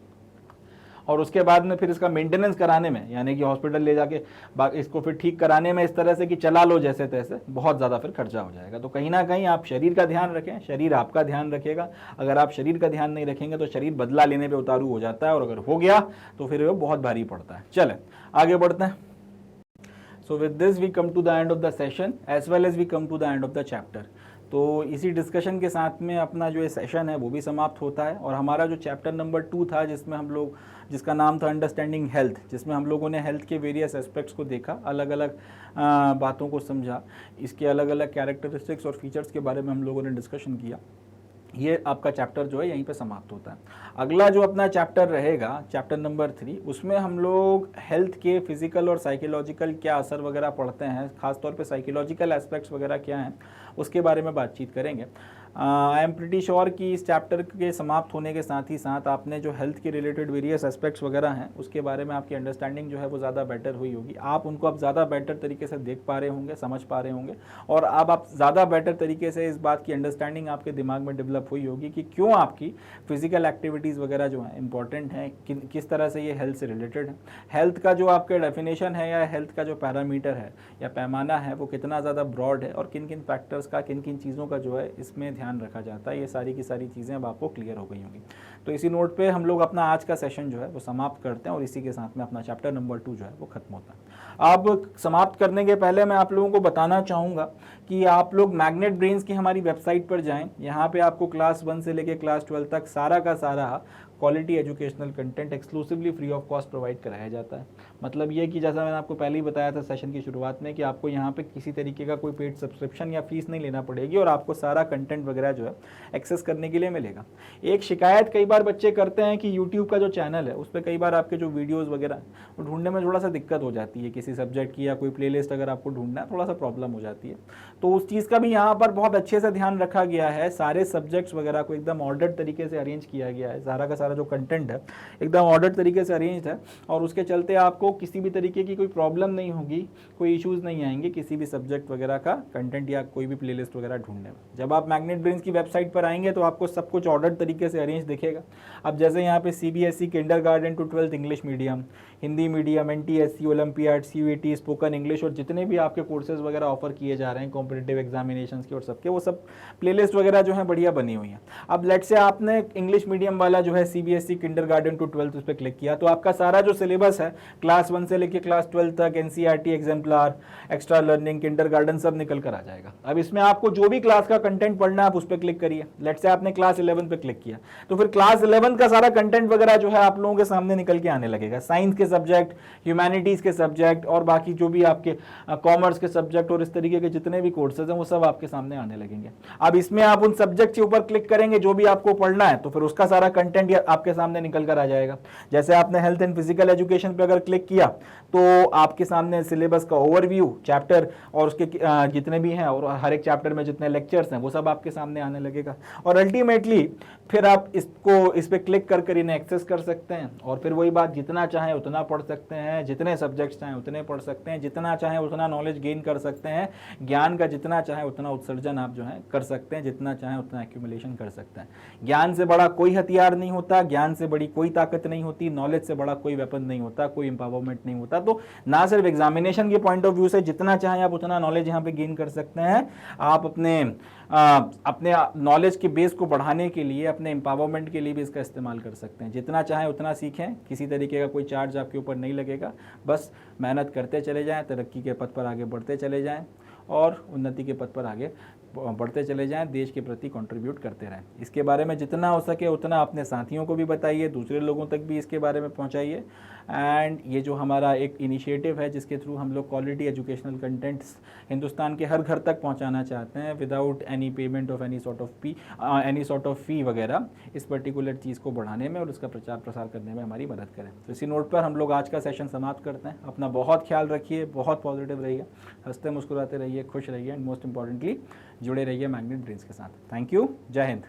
और उसके बाद में फिर इसका मेंटेनेंस कराने में, यानी कि हॉस्पिटल ले जाके इसको फिर ठीक कराने में इस तरह से कि चला लो जैसे तैसे, बहुत ज़्यादा फिर खर्चा हो जाएगा। तो कहीं ना कहीं आप शरीर का ध्यान रखें, शरीर आपका ध्यान रखेगा। अगर आप शरीर का ध्यान नहीं रखेंगे तो शरीर बदला लेने पे उतारू हो जाता है, और अगर हो गया तो फिर वो बहुत भारी पड़ता है। चले आगे बढ़ते हैं। So with this we come to the end of the session as well as we come to the end of the chapter। तो इसी डिस्कशन के साथ में अपना जो ये सेशन है वो भी समाप्त होता है, और हमारा जो चैप्टर नंबर 2 था जिसका नाम था अंडरस्टैंडिंग हेल्थ, जिसमें हम लोगों ने हेल्थ के वेरियस एस्पेक्ट्स को देखा, अलग अलग बातों को समझा, इसके अलग अलग कैरेक्टरिस्टिक्स और फीचर्स के बारे में हम लोगों ने डिस्कशन किया। ये आपका चैप्टर जो है यहीं पे समाप्त होता है। अगला जो अपना चैप्टर रहेगा, चैप्टर नंबर 3, उसमें हम लोग हेल्थ के फिजिकल और साइकोलॉजिकल क्या असर वगैरह पड़ते हैं, खासतौर पे साइकोलॉजिकल एस्पेक्ट्स वगैरह क्या हैं, उसके बारे में बातचीत करेंगे। आई एम प्रीटी श्योर कि इस चैप्टर के समाप्त होने के साथ ही साथ आपने जो हेल्थ के रिलेटेड वेरियस एस्पेक्ट्स वगैरह हैं उसके बारे में आपकी अंडरस्टैंडिंग जो है वो ज़्यादा बेटर हुई होगी। आप उनको अब ज़्यादा बेटर तरीके से देख पा रहे होंगे, समझ पा रहे होंगे, और अब आप ज़्यादा बेटर तरीके से इस बात की अंडरस्टैंडिंग आपके दिमाग में डेवलप हुई होगी कि क्यों आपकी फिजिकल एक्टिविटीज़ वगैरह जो हैं इंपॉर्टेंट हैं, किस तरह से ये हेल्थ से रिलेटेड है। हेल्थ का जो आपका डेफिनेशन है या हेल्थ का जो पैरामीटर है या पैमाना है वो कितना ज़्यादा ब्रॉड है, और किन किन फैक्टर्स का, किन किन चीज़ों का जो है इसमें ध्यान रखा जाता है, ये सारी की सारी चीज़ें अब आपको क्लियर हो गई होंगी। तो इसी नोट पे हम लोग अपना आज का सेशन जो है वो समाप्त करते हैं, और इसी के साथ में अपना चैप्टर नंबर 2 जो है वो खत्म होता है। अब समाप्त करने के पहले मैं आप लोगों को बताना चाहूँगा कि आप लोग मैग्नेट ब्रेन्स की हमारी वेबसाइट पर जाएं। यहाँ पे आपको क्लास 1 से लेके क्लास 12 तक सारा का सारा quality educational content exclusively free of cost provide कराया जाता है। मतलब ये कि जैसा मैंने आपको पहले ही बताया था सेशन की शुरुआत में कि आपको यहाँ पे किसी तरीके का कोई पेड सब्सक्रिप्शन या फीस नहीं लेना पड़ेगी और आपको सारा कंटेंट वगैरह जो है एक्सेस करने के लिए मिलेगा। एक शिकायत कई बार बच्चे करते हैं कि यूट्यूब का जो चैनल है उस पर कई बार आपके जो वीडियोज़ वगैरह वो ढूंढने में थोड़ा सा दिक्कत हो जाती है, किसी सब्जेक्ट की या कोई प्लेलिस्ट अगर आपको ढूंढना है थोड़ा सा प्रॉब्लम हो जाती है। तो उस चीज़ का भी यहाँ पर बहुत अच्छे से ध्यान रखा गया है, सारे सब्जेक्ट्स वगैरह को एकदम ऑर्डर्ड तरीके से अरेंज किया गया है, सारा का सारा जो कंटेंट है एकदम ऑर्डर्ड तरीके से अरेंज है और उसके चलते आपको किसी भी तरीके की कोई प्रॉब्लम नहीं होगी, कोई इश्यूज़ नहीं आएंगे किसी भी सब्जेक्ट वगैरह का कंटेंट या कोई भी प्लेलिस्ट वगैरह ढूंढने में। जब आप मैग्नेट ब्रेन्स की वेबसाइट पर आएंगे तो आपको सब कुछ ऑर्डर्ड तरीके से अरेंज दिखेगा। अब जैसे यहाँ पे CBSE kindergarten to 12th English medium, Hindi medium, NTSC, olympiad, CUET, spoken English और जितने भी आपके कोर्सेज वगैरह ऑफर किए जा रहे हैं कॉम्पिटिटिव एग्जामिनेशंस के और सबके, वो सब प्लेलिस्ट वगैरह जो है बढ़िया बनी हुई हैं। अब लेट से आपने इंग्लिश मीडियम वाला जो है CBSE किंडरगार्टन टू 12th उस पर क्लिक किया तो आपका सारा जो सिलेबस है क्लास 1 से लेकर क्लास 12 तक, NCERT, एग्जाम्पलार, एक्स्ट्रा लर्निंग, किंडरगार्टन सब निकल कर आ जाएगा। अब इसमें आपको जो भी क्लास का कंटेंट पढ़ना है आप उस पर क्लिक करिए। लेट से आपने क्लास 11 पे क्लिक किया तो फिर क्लास 11 का सारा कंटेंट वगैरह जो है आप लोगों के सामने निकल के आने लगेगा। साइंस के सब्जेक्ट, ह्यूमैनिटीज के सब्जेक्ट और बाकी जो भी आपके कॉमर्स के सब्जेक्ट और इस तरीके के जितने भी कोर्सेज हैं वो सब आपके सामने आने लगेंगे। अब इसमें आप उन सब्जेक्ट के ऊपर क्लिक करेंगे जो भी आपको पढ़ना है तो फिर उसका सारा कंटेंट आपके सामने निकल कर आ जाएगा। जैसे आपने हेल्थ एंड फिजिकल एजुकेशन पे अगर क्लिक किया तो आपके सामने सिलेबस का ओवरव्यू, चैप्टर और उसके जितने भी हैं और हर एक चैप्टर में जितने लेक्चर्स हैं वो सब आपके सामने आने लगेगा और अल्टीमेटली फिर आप इस पे क्लिक कर इन्हें एक्सेस कर सकते हैं और फिर वही बात, जितना चाहें उतना पढ़ सकते हैं, जितने सब्जेक्ट्स चाहें उतने पढ़ सकते हैं, जितना चाहें उतना नॉलेज गेन कर सकते हैं, ज्ञान का जितना चाहें उतना उत्सर्जन आप जो है कर सकते हैं, जितना चाहें उतना एक्यूमुलेशन कर सकते हैं। ज्ञान से बड़ा कोई हथियार नहीं होता, ज्ञान से बड़ी कोई ताकत नहीं होती, नॉलेज से बड़ा कोई वेपन नहीं होता, कोई एम्पावरमेंट नहीं होता। तो ना सिर्फ एग्जामिनेशन के पॉइंट ऑफ व्यू से जितना चाहें आप उतना नॉलेज यहाँ पे गेन कर सकते हैं, आप अपने नॉलेज के बेस को बढ़ाने के लिए, अपने एम्पावरमेंट के लिए भी इसका इस्तेमाल कर सकते हैं। जितना चाहें उतना सीखें, किसी तरीके का कोई चार्ज आपके ऊपर नहीं लगेगा, बस मेहनत करते चले जाएं, तरक्की के पथ पर आगे बढ़ते चले जाएं और उन्नति के पथ पर आगे बढ़ते चले जाएं, देश के प्रति कंट्रीब्यूट करते रहें। इसके बारे में जितना हो सके उतना अपने साथियों को भी बताइए, दूसरे लोगों तक भी इसके बारे में पहुंचाइए। एंड ये जो हमारा एक इनिशिएटिव है जिसके थ्रू हम लोग क्वालिटी एजुकेशनल कंटेंट्स हिंदुस्तान के हर घर तक पहुंचाना चाहते हैं without any payment of any sort of fee वगैरह, इस पर्टिकुलर चीज़ को बढ़ाने में और उसका प्रचार प्रसार करने में हमारी मदद करें। तो इसी नोट पर हम लोग आज का सेशन समाप्त करते हैं। अपना बहुत ख्याल रखिए, बहुत पॉजिटिव रहिए, हंसते मुस्कुराते रहिए, खुश रहिए एंड मोस्ट इंपॉर्टेंटली जुड़े रहिए मैग्नेट ब्रेन्स के साथ। थैंक यू, जय हिंद।